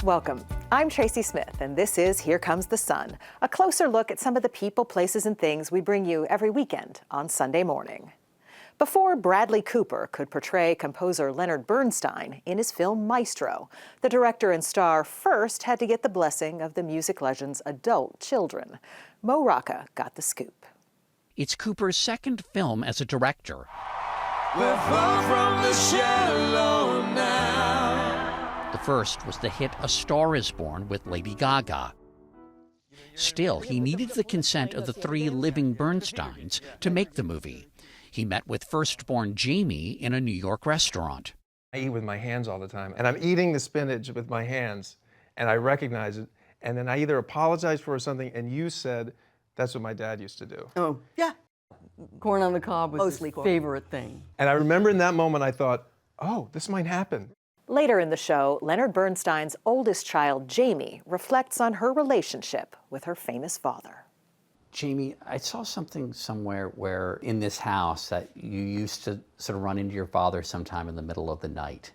Welcome. I'm Tracy Smith, and this is Here Comes the Sun, a closer look at some of the people, places, and things we bring you every weekend on Sunday morning. Before Bradley Cooper could portray composer Leonard Bernstein in his film Maestro, the director and star first had to get the blessing of the music legend's adult children. Mo Rocca got the scoop. It's Cooper's second film as a director. We're far from the shallow now. The first was the hit A Star Is Born with Lady Gaga. Still, he needed the consent of the three living Bernsteins to make the movie. He met with firstborn Jamie in a New York restaurant. I eat with my hands all the time, and I'm eating the spinach with my hands, and I recognize it, and then I either apologize for something, and you said, that's what my dad used to do. Oh, yeah. Corn on the cob was his favorite thing. And I remember in that moment, I thought, oh, this might happen. Later in the show, Leonard Bernstein's oldest child, Jamie, reflects on her relationship with her famous father. Jamie, I saw something somewhere where in this house that you used to sort of run into your father sometime in the middle of the night.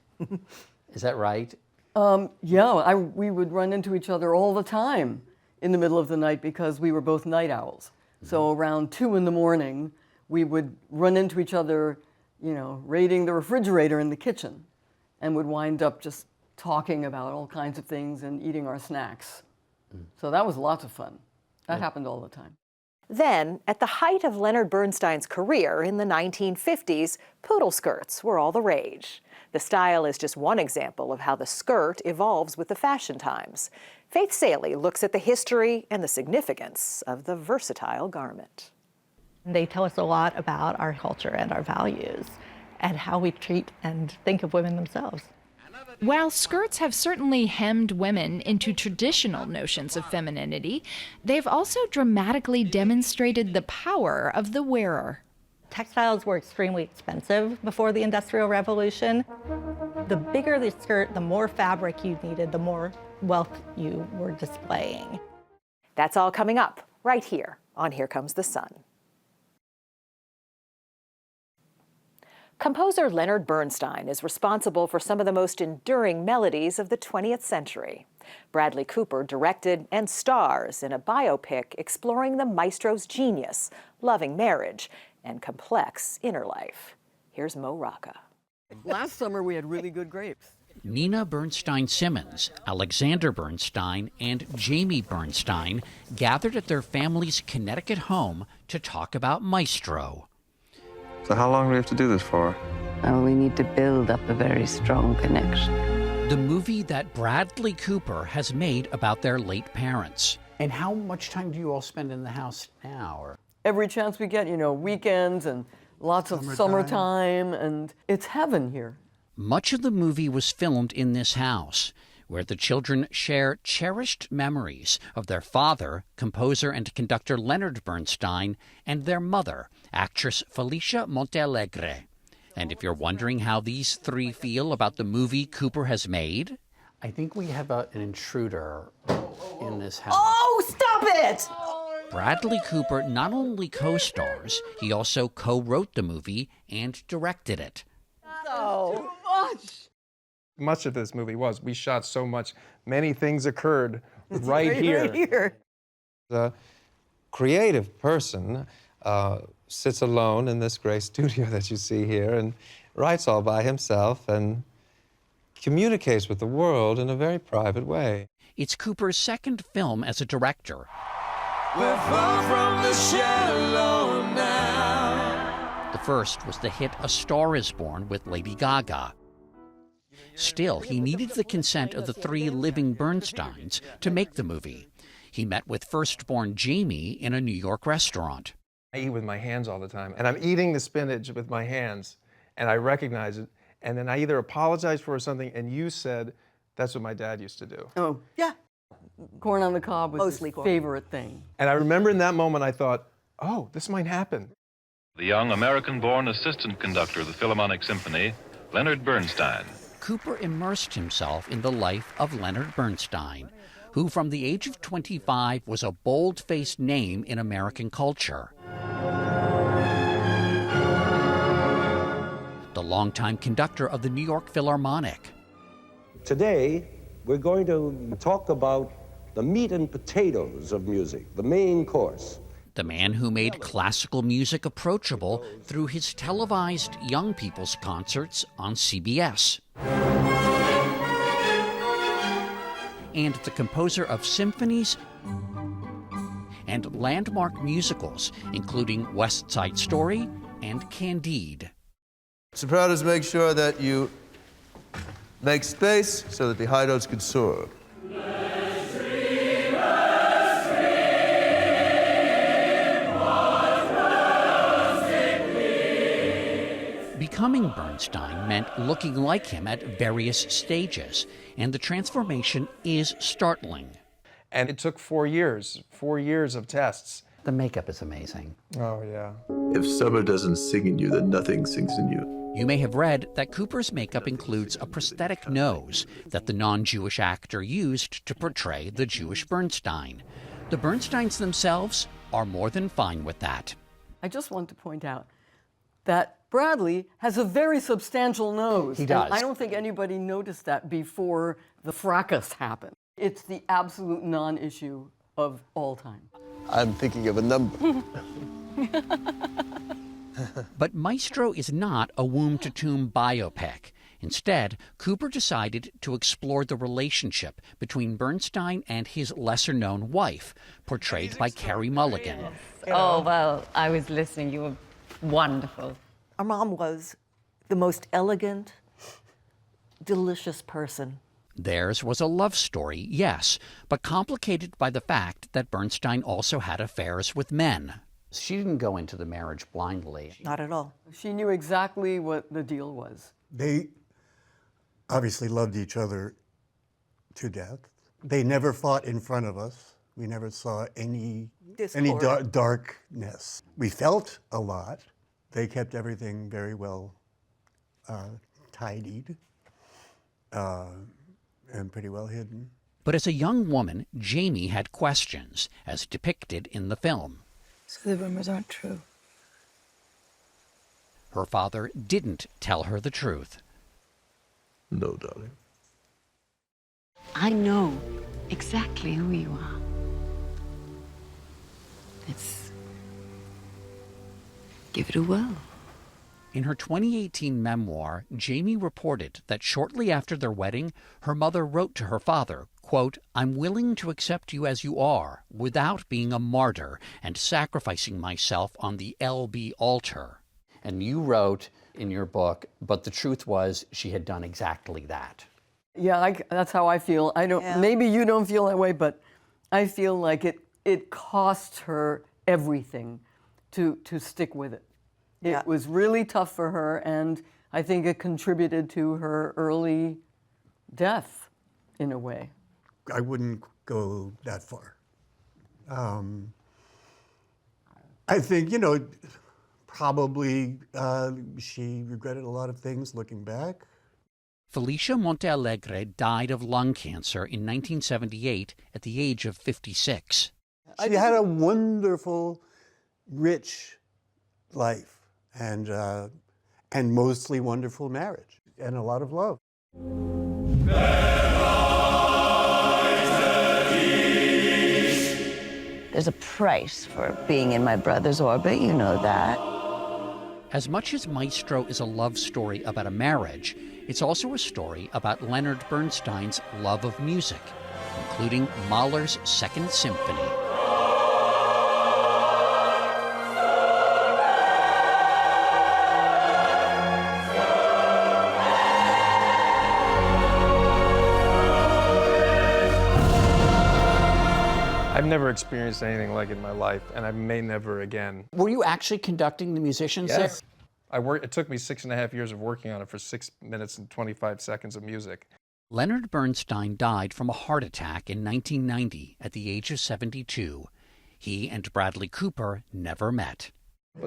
Is that right? Yeah, we would run into each other all the time in the middle of the night because we were both night owls. Mm-hmm. So around 2 in the morning, we would run into each other, you know, raiding the refrigerator in the kitchen, and would wind up just talking about all kinds of things and eating our snacks. So that was lots of fun. That happened all the time. Then, at the height of Leonard Bernstein's career in the 1950s, poodle skirts were all the rage. The style is just one example of how the skirt evolves with the fashion times. Faith Salie looks at the history and the significance of the versatile garment. They tell us a lot about our culture and our values and how we treat and think of women themselves. While skirts have certainly hemmed women into traditional notions of femininity, they've also dramatically demonstrated the power of the wearer. Textiles were extremely expensive before the Industrial Revolution. The bigger the skirt, the more fabric you needed, the more wealth you were displaying. That's all coming up right here on Here Comes the Sun. Composer Leonard Bernstein is responsible for some of the most enduring melodies of the 20th century. Bradley Cooper directed and stars in a biopic exploring the maestro's genius, loving marriage, and complex inner life. Here's Mo Rocca. Last summer, we had really good grapes. Nina Bernstein Simmons, Alexander Bernstein, and Jamie Bernstein gathered at their family's Connecticut home to talk about Maestro. So how long do we have to do this for? We need to build up a very strong connection. The movie that Bradley Cooper has made about their late parents. And how much time do you all spend in the house now? Or? Every chance we get, you know, weekends and lots of summertime, and it's heaven here. Much of the movie was filmed in this house, where the children share cherished memories of their father, composer and conductor Leonard Bernstein, and their mother, actress Felicia Montealegre. And if you're wondering how these three feel about the movie Cooper has made, I think we have an intruder in this house. Oh, stop it! Bradley Cooper not only co-stars, he also co-wrote the movie and directed it. So much! Much of this movie was, we shot so much, many things occurred right here. Right here. The creative person sits alone in this great studio that you see here and writes all by himself and communicates with the world in a very private way. It's Cooper's second film as a director. We're far from the shallow now. The first was the hit A Star Is Born with Lady Gaga. Still, he needed the consent of the three living Bernsteins to make the movie. He met with firstborn Jamie in a New York restaurant. I eat with my hands all the time, and I'm eating the spinach with my hands, and I recognize it, and then I either apologize for something, and you said, that's what my dad used to do. Oh, yeah. Corn on the cob was his favorite thing. And I remember in that moment, I thought, oh, this might happen. The young American-born assistant conductor of the Philharmonic Symphony, Leonard Bernstein. Cooper immersed himself in the life of Leonard Bernstein, who from the age of 25 was a bold-faced name in American culture. The longtime conductor of the New York Philharmonic. Today, we're going to talk about the meat and potatoes of music, the main course. The man who made classical music approachable through his televised young people's concerts on CBS. And the composer of symphonies and landmark musicals, including West Side Story and Candide. Sopranos make sure that you make space so that the high notes can soar. Becoming Bernstein meant looking like him at various stages, and the transformation is startling. And it took 4 years of tests. The makeup is amazing. Oh, yeah. If summer doesn't sing in you, then nothing sings in you. You may have read that Cooper's makeup includes a prosthetic nose that the non-Jewish actor used to portray the Jewish Bernstein. The Bernsteins themselves are more than fine with that. I just want to point out that Bradley has a very substantial nose. He does. And I don't think anybody noticed that before the fracas happened. It's the absolute non-issue of all time. I'm thinking of a number. But Maestro is not a womb-to-tomb biopic. Instead, Cooper decided to explore the relationship between Bernstein and his lesser-known wife, portrayed by Carey Mulligan. Oh, well, I was listening. You were wonderful. Our mom was the most elegant, delicious person. Theirs was a love story, yes, but complicated by the fact that Bernstein also had affairs with men. She didn't go into the marriage blindly. Not at all. She knew exactly what the deal was. They obviously loved each other to death. They never fought in front of us. We never saw any darkness. We felt a lot. They kept everything very well tidied and pretty well hidden. But as a young woman, Jamie had questions, as depicted in the film. So the rumors aren't true. Her father didn't tell her the truth. No, darling. I know exactly who you are. Let's give it a whirl. In her 2018 memoir, Jamie reported that shortly after their wedding, her mother wrote to her father, quote, "I'm willing to accept you as you are, without being a martyr and sacrificing myself on the LB altar." And you wrote in your book, but the truth was she had done exactly that. Yeah, that's how I feel. I don't. Yeah. Maybe you don't feel that way, but I feel like it cost her everything to stick with it. It was really tough for her, and I think it contributed to her early death, in a way. I wouldn't go that far. I think, probably she regretted a lot of things looking back. Felicia Montealegre died of lung cancer in 1978 at the age of 56. She had a wonderful, rich life. And mostly wonderful marriage and a lot of love. There's a price for being in my brother's orbit, you know that. As much as Maestro is a love story about a marriage, it's also a story about Leonard Bernstein's love of music, including Mahler's Second Symphony. I've never experienced anything like it in my life, and I may never again. Were you actually conducting the musicians there? Yes. It took me 6.5 years of working on it for 6 minutes and 25 seconds of music. Leonard Bernstein died from a heart attack in 1990 at the age of 72. He and Bradley Cooper never met.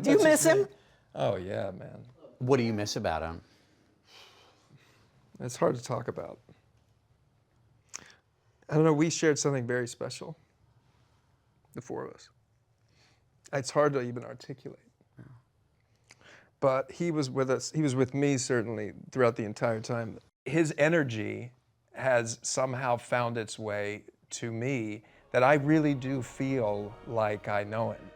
Do you miss him? Oh, yeah, man. What do you miss about him? It's hard to talk about. I don't know, we shared something very special, the four of us. It's hard to even articulate. But he was with us, he was with me certainly throughout the entire time. His energy has somehow found its way to me, that I really do feel like I know him.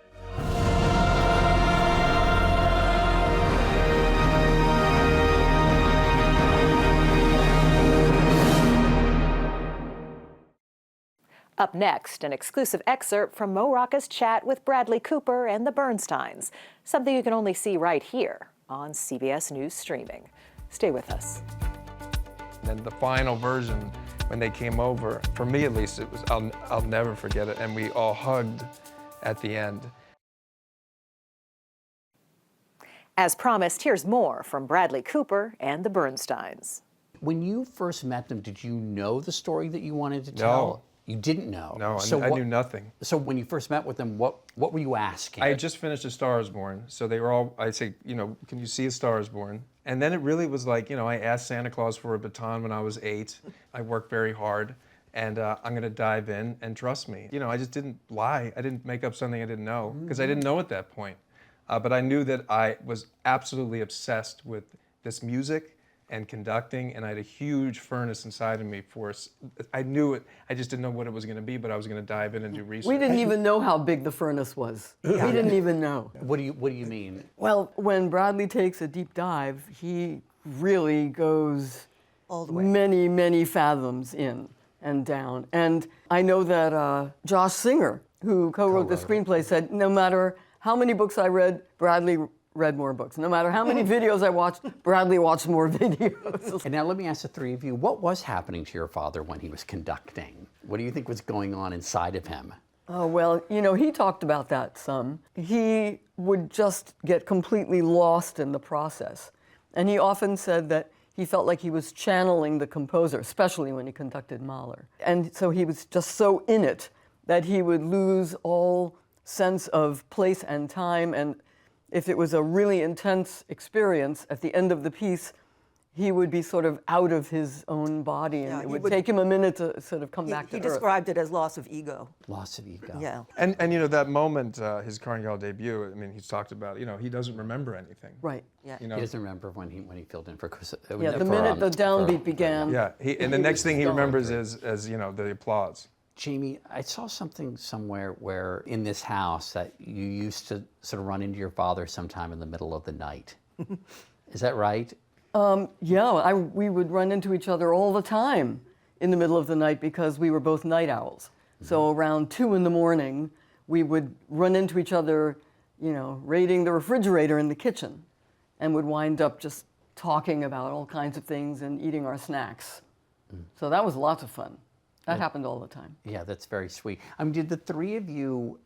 Up next, an exclusive excerpt from Mo Rocca's chat with Bradley Cooper and the Bernsteins, something you can only see right here on CBS News Streaming. Stay with us. And the final version, when they came over, for me at least, it was, I'll never forget it, and we all hugged at the end. As promised, here's more from Bradley Cooper and the Bernsteins. When you first met them, did you know the story that you wanted to tell? No. You didn't know? No, I knew nothing. So when you first met with them, what were you asking? I had just finished A Star Is Born, so they were all, I'd say, you know, can you see A Star Is Born? And then it really was like, you know, I asked Santa Claus for a baton when I was 8. I worked very hard, and I'm gonna dive in, and trust me. You know, I just didn't lie. I didn't make up something I didn't know, because I didn't know at that point. But I knew that I was absolutely obsessed with this music and conducting, and I had a huge furnace inside of me for, I knew it, I just didn't know what it was gonna be, but I was gonna dive in and do research. We didn't even know how big the furnace was. We didn't even know. What do you mean? Well, when Bradley takes a deep dive, he really goes all the way, many fathoms in and down. And I know that Josh Singer, who co-wrote the screenplay, said no matter how many books I read, Bradley read more books. No matter how many videos I watched, Bradley watched more videos. And now let me ask the three of you, what was happening to your father when he was conducting? What do you think was going on inside of him? Oh, well, you know, he talked about that some. He would just get completely lost in the process. And he often said that he felt like he was channeling the composer, especially when he conducted Mahler. And so he was just so in it that he would lose all sense of place and time. And if it was a really intense experience, at the end of the piece, he would be sort of out of his own body, and it would take him a minute to sort of come back to earth. He described it as loss of ego. Loss of ego. Yeah. And you know, that moment, his Carnegie Hall debut, I mean, he's talked about, you know, he doesn't remember anything. Right. Yeah. You know? He doesn't remember when he filled in for Chris. Yeah, the minute the downbeat began. Yeah, and the next thing he remembers is, you know, the applause. Jamie, I saw something somewhere where in this house that you used to sort of run into your father sometime in the middle of the night. Is that right? Yeah, we would run into each other all the time in the middle of the night because we were both night owls. So around 2 in the morning, we would run into each other, you know, raiding the refrigerator in the kitchen, and would wind up just talking about all kinds of things and eating our snacks. So that was lots of fun. That happened all the time. Yeah, that's very sweet. Did the three of you,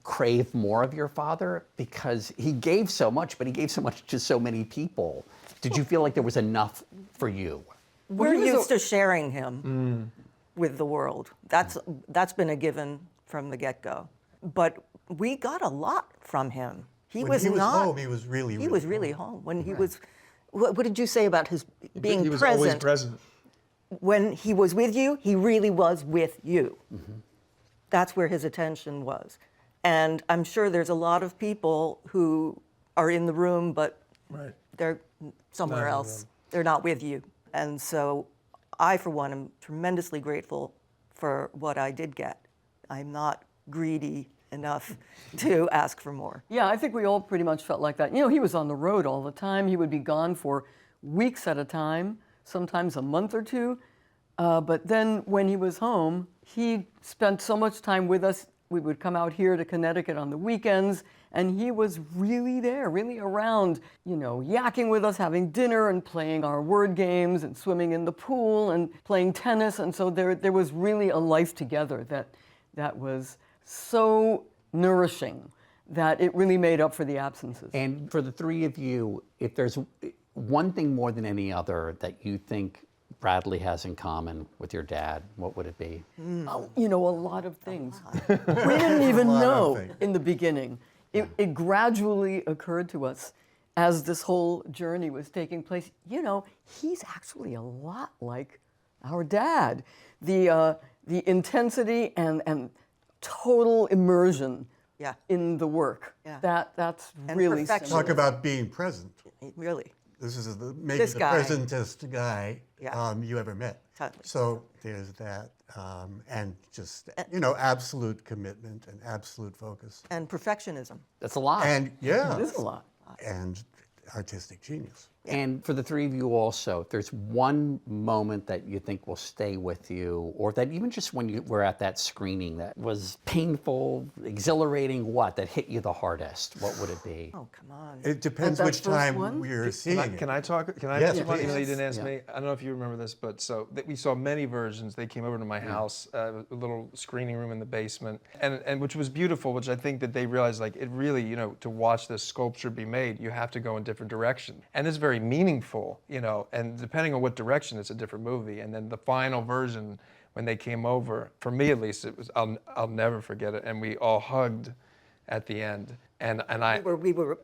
crave more of your father? Because he gave so much, but he gave so much to so many people. Did you feel like there was enough for you? We're used to sharing him with the world. That's been a given from the get-go. But we got a lot from him. When he was home, he was really home. When he was, what did you say about his being present? He was always present. When he was with you, he really was with you. That's where his attention was. And I'm sure there's a lot of people who are in the room, but they're somewhere else. They're not with you. And so I, for one, am tremendously grateful for what I did get. I'm not greedy enough to ask for more. Yeah, I think we all pretty much felt like that. You know, he was on the road all the time. He would be gone for weeks at a time, sometimes a month or two. But then when he was home, he spent so much time with us. We would come out here to Connecticut on the weekends, and he was really there, really around, you know, yakking with us, having dinner and playing our word games and swimming in the pool and playing tennis. And so there was really a life together that was so nourishing that it really made up for the absences. And for the three of you, if there's one thing more than any other that you think Bradley has in common with your dad, what would it be? You know, a lot of things. We didn't even know in the beginning. It gradually occurred to us as this whole journey was taking place, you know, he's actually a lot like our dad. The intensity and total immersion in the work. That's and really perfection. Talk about being present. Really. This is maybe This the guy. presentest guy Yeah. you ever met. Totally. So there's that, and just, you know, absolute commitment and absolute focus. And perfectionism. That's a lot. And yeah. It is a lot. And artistic genius. And for the three of you also, if there's one moment that you think will stay with you, or that even just when you were at that screening that was painful, exhilarating, that hit you the hardest, what would it be? Oh, come on. It depends that which first one one? we're seeing it. Can I talk? Can I Yes, talk about it? please. Even though you didn't ask Yeah. me. I don't know if you remember this, but we saw many versions. They came over to my house, a little screening room in the basement, and which was beautiful. Which I think that they realized, like, it really, you know, to watch this sculpture be made, you have to go in different directions, and it's very meaningful, you know. And depending on what direction, it's a different movie. And then the final version, when they came over, for me at least, it was I'll never forget it. And we all hugged at the end, and We were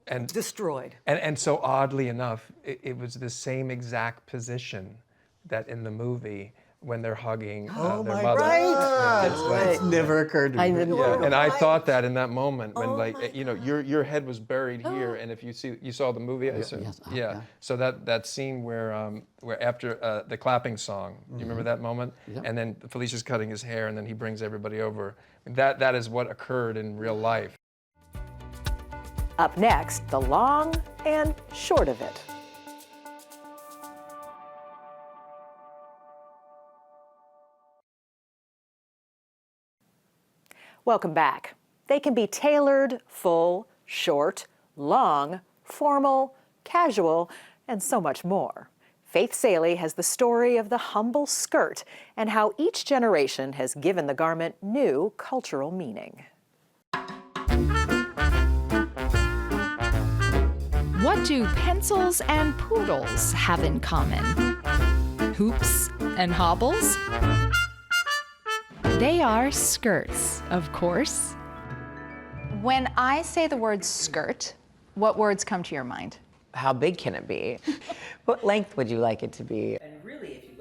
and destroyed. And so oddly enough, it was the same exact position that in the movie when they're hugging Oh their my mother. God! It's like- It's never occurred to me. I didn't yeah, and I thought that in that moment when, Oh like, my you know, your head was buried here, and if you saw the movie, I assume. yes, Yeah. So that scene where after the clapping song, do you remember that moment? Yeah. And then Felicia's cutting his hair, and then he brings everybody over. That is what occurred in real life. Up next, the long and short of it. Welcome back. They can be tailored, full, short, long, formal, casual, and so much more. Faith Salie has the story of the humble skirt and how each generation has given the garment new cultural meaning. What do pencils and poodles have in common? Hoops and hobbles? They are skirts, of course. When I say the word skirt, what words come to your mind? How big can it be? What length would you like it to be?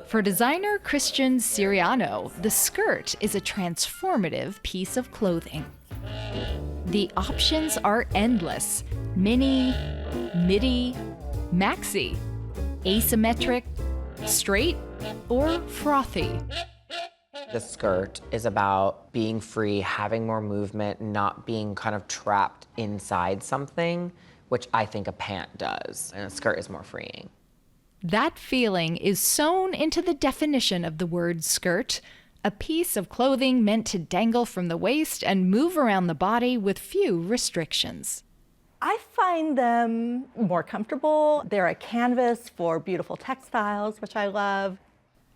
For designer Christian Siriano, the skirt is a transformative piece of clothing. The options are endless: mini, midi, maxi, asymmetric, straight, or frothy. The skirt is about being free, having more movement, not being kind of trapped inside something, which I think a pant does, and a skirt is more freeing. That feeling is sewn into the definition of the word skirt, a piece of clothing meant to dangle from the waist and move around the body with few restrictions. I find them more comfortable. They're a canvas for beautiful textiles, which I love.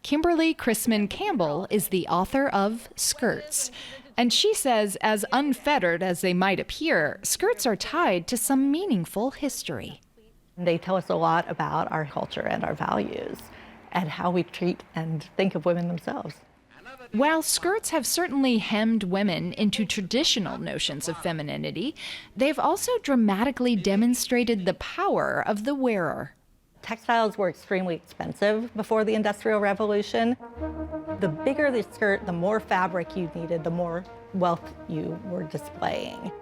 Kimberly Chrisman Campbell is the author of Skirts, and she says, as unfettered as they might appear, skirts are tied to some meaningful history. They tell us a lot about our culture and our values and how we treat and think of women themselves. While skirts have certainly hemmed women into traditional notions of femininity, they've also dramatically demonstrated the power of the wearer. Textiles were extremely expensive before the Industrial Revolution. The bigger the skirt, the more fabric you needed, the more wealth you were displaying.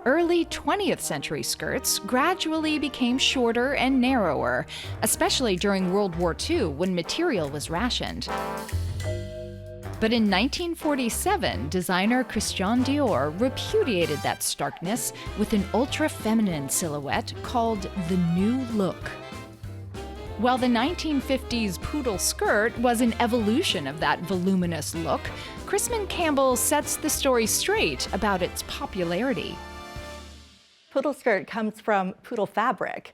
Early 20th century skirts gradually became shorter and narrower, especially during World War II when material was rationed. But in 1947, designer Christian Dior repudiated that starkness with an ultra-feminine silhouette called the New Look. While the 1950s poodle skirt was an evolution of that voluminous look, Chrisman Campbell sets the story straight about its popularity. Poodle skirt comes from poodle fabric,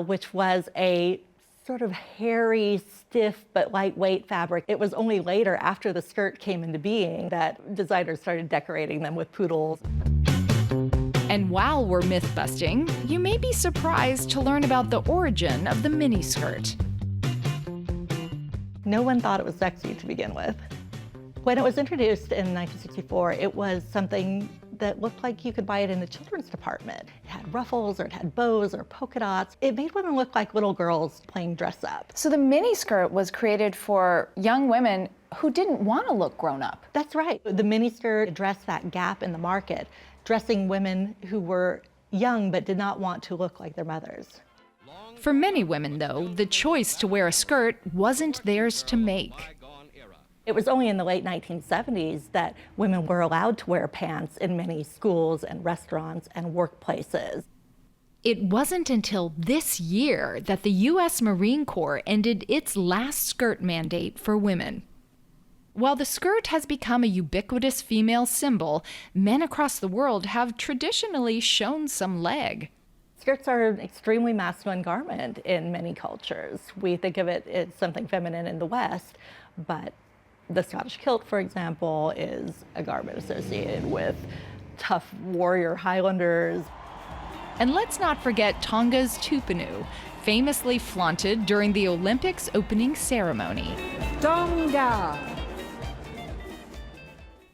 which was a sort of hairy, stiff, but lightweight fabric. It was only later, after the skirt came into being, that designers started decorating them with poodles. And while we're myth-busting, you may be surprised to learn about the origin of the miniskirt. No one thought it was sexy to begin with. When it was introduced in 1964, it was something that looked like you could buy it in the children's department. It had ruffles, or it had bows, or polka dots. It made women look like little girls playing dress up. So the miniskirt was created for young women who didn't want to look grown up. That's right. The miniskirt addressed that gap in the market, dressing women who were young but did not want to look like their mothers. For many women, though, the choice to wear a skirt wasn't theirs to make. It was only in the late 1970s that women were allowed to wear pants in many schools and restaurants and workplaces. It wasn't until this year that the U.S. Marine Corps ended its last skirt mandate for women. While the skirt has become a ubiquitous female symbol, men across the world have traditionally shown some leg. Skirts are an extremely masculine garment in many cultures. We think of it as something feminine in the West, but the Scottish kilt, for example, is a garment associated with tough warrior Highlanders. And let's not forget Tonga's tupanu, famously flaunted during the Olympics opening ceremony. Tonga!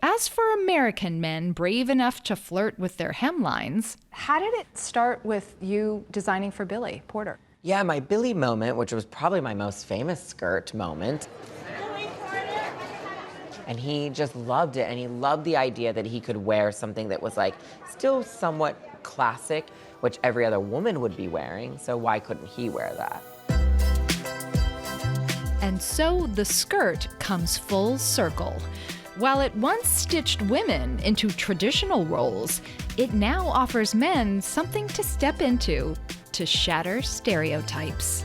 As for American men brave enough to flirt with their hemlines, How did it start with you designing for Billy Porter? Yeah, my Billy moment, which was probably my most famous skirt moment. And he just loved it, and he loved the idea that he could wear something that was like still somewhat classic, which every other woman would be wearing, so why couldn't he wear that? and so the skirt comes full circle. While it once stitched women into traditional roles, it now offers men something to step into to shatter stereotypes.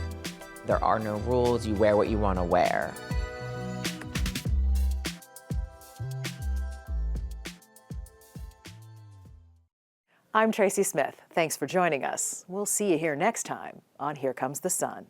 There are no rules, you wear what you want to wear. I'm Tracy Smith. Thanks for joining us. We'll see you here next time on Here Comes the Sun.